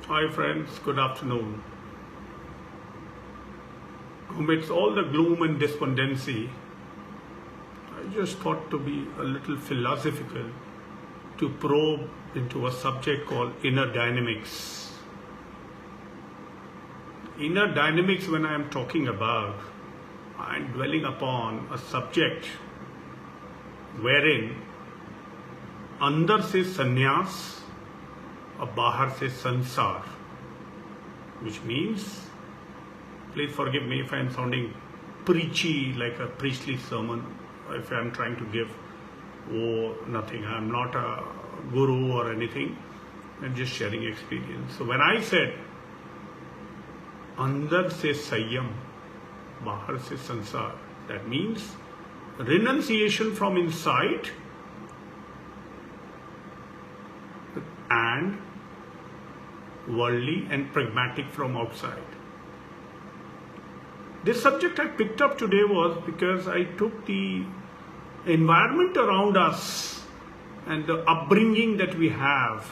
Hi friends, good afternoon. Amidst all the gloom and despondency, I just thought to be a little philosophical to probe into a subject called inner dynamics. Inner dynamics, when I am talking about, I am dwelling upon a subject wherein अंदर से संन्यास और बाहर से संसार, which means, please forgive me if I am sounding preachy like a priestly sermon, if I am trying to give nothing. I am not a guru or anything. I am just sharing experience. So when I said अंदर से संयम, बाहर से संसार, that means renunciation from inside and worldly and pragmatic from outside. This subject I picked up today was because I took the environment around us and the upbringing that we have,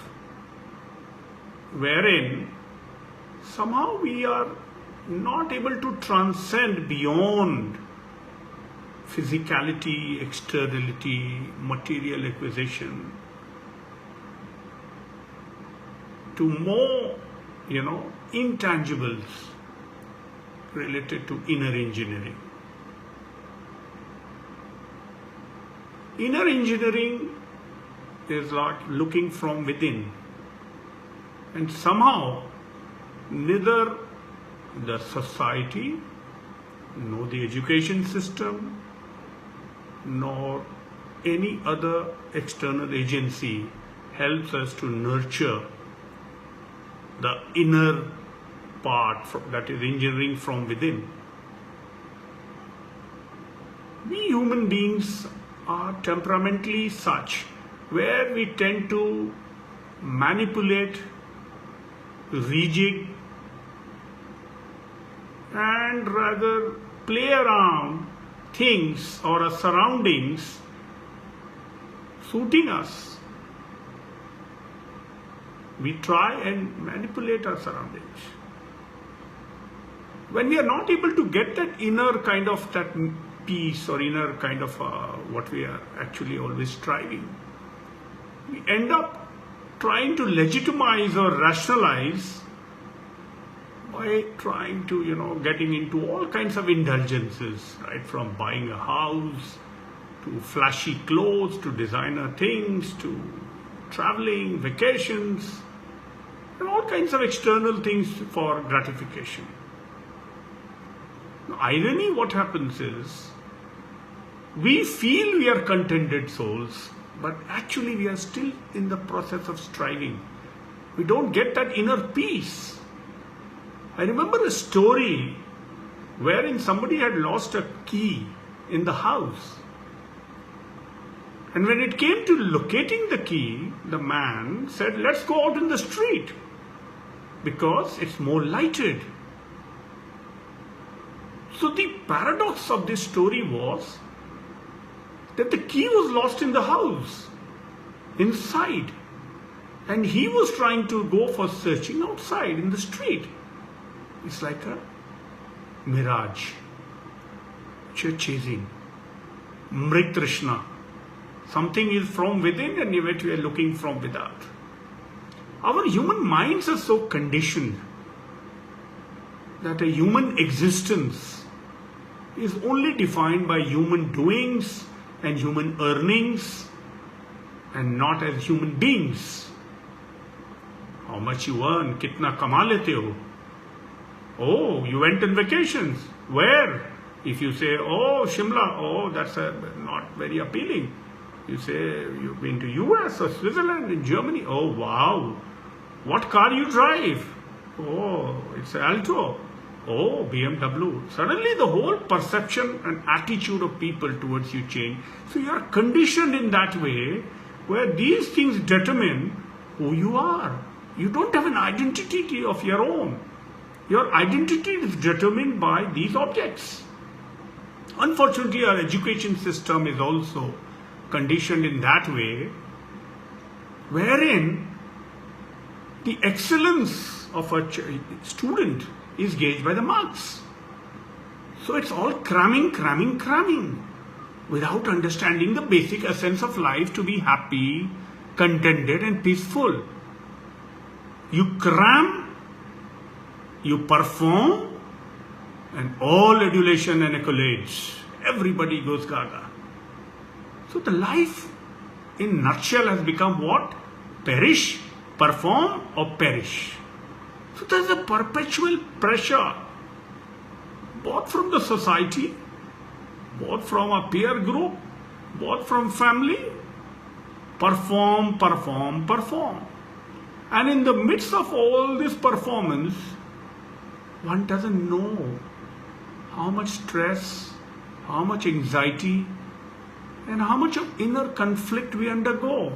wherein somehow we are not able to transcend beyond physicality, externality, material acquisition, to more, intangibles related to inner engineering. Inner engineering is like looking from within, and somehow neither the society, nor the education system, nor any other external agency helps us to nurture the inner part that is engineering from within. We human beings are temperamentally such where we tend to manipulate, rejig, and rather play around things or our surroundings suiting us. We try and manipulate our surroundings. When we are not able to get that inner kind of that peace or inner kind of what we are actually always striving, we end up trying to legitimize or rationalize by trying to, getting into all kinds of indulgences, right? From buying a house, to flashy clothes, to designer things, to traveling, vacations, and all kinds of external things for gratification. Now, irony, what happens is, we feel we are contented souls, but actually we are still in the process of striving. We don't get that inner peace. I remember a story wherein somebody had lost a key in the house. And when it came to locating the key, the man said, let's go out in the street because it's more lighted. So the paradox of this story was that the key was lost in the house, inside. And he was trying to go for searching outside in the street. It's like a mirage, which you're chasing. Mrit Trishna. Something is from within and yet we are looking from without. Our human minds are so conditioned that a human existence is only defined by human doings and human earnings and not as human beings. How much you earn, kitna kama lete ho? Oh, you went on vacations. Where? If you say, oh, Shimla, oh, that's not very appealing. You say, you've been to US or Switzerland and Germany. Oh, wow. What car you drive? Oh, it's an Alto. Oh, BMW. Suddenly the whole perception and attitude of people towards you change. So you are conditioned in that way where these things determine who you are. You don't have an identity of your own. Your identity is determined by these objects. Unfortunately, our education system is also conditioned in that way, wherein the excellence of a student is gauged by the marks. So it's all cramming, cramming, cramming, without understanding the basic essence of life to be happy, contented and peaceful. You cram, you perform, and all adulation and accolades. Everybody goes gaga. So the life in nutshell has become what? Perish, perform or perish. So there's a perpetual pressure, both from the society, both from a peer group, both from family. Perform, perform, perform. And in the midst of all this performance, one doesn't know how much stress, how much anxiety, and how much of inner conflict we undergo.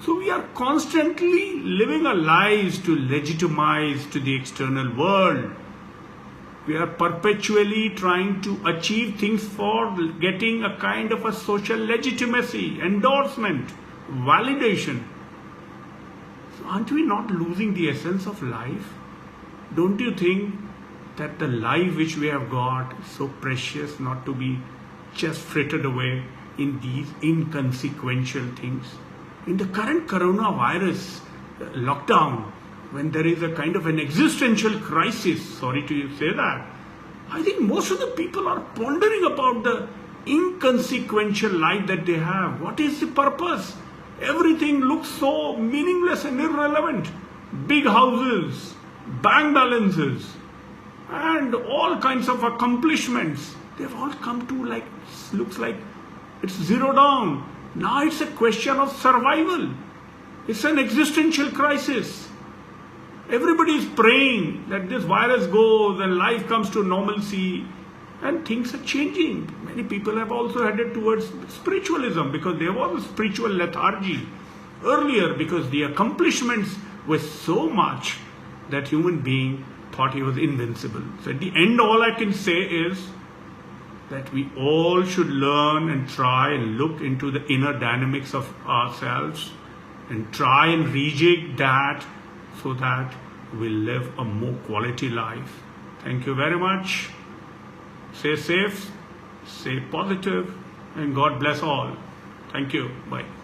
So we are constantly living our lives to legitimize to the external world. We are perpetually trying to achieve things for getting a kind of a social legitimacy, endorsement, validation. So aren't we not losing the essence of life? Don't you think that the life which we have got is so precious not to be just frittered away in these inconsequential things? In the current coronavirus lockdown, when there is a kind of an existential crisis, sorry to say that, I think most of the people are pondering about the inconsequential life that they have. What is the purpose? Everything looks so meaningless and irrelevant. Big houses, bank balances, and all kinds of accomplishments. They've all come to looks like it's zero down. Now it's a question of survival. It's an existential crisis. Everybody is praying that this virus goes and life comes to normalcy and things are changing. Many people have also headed towards spiritualism because there was a spiritual lethargy earlier because the accomplishments were so much that human being thought he was invincible. So at the end, all I can say is that we all should learn and try and look into the inner dynamics of ourselves and try and rejig that so that we live a more quality life. Thank you very much. Stay safe, stay positive, and God bless all. Thank you. Bye.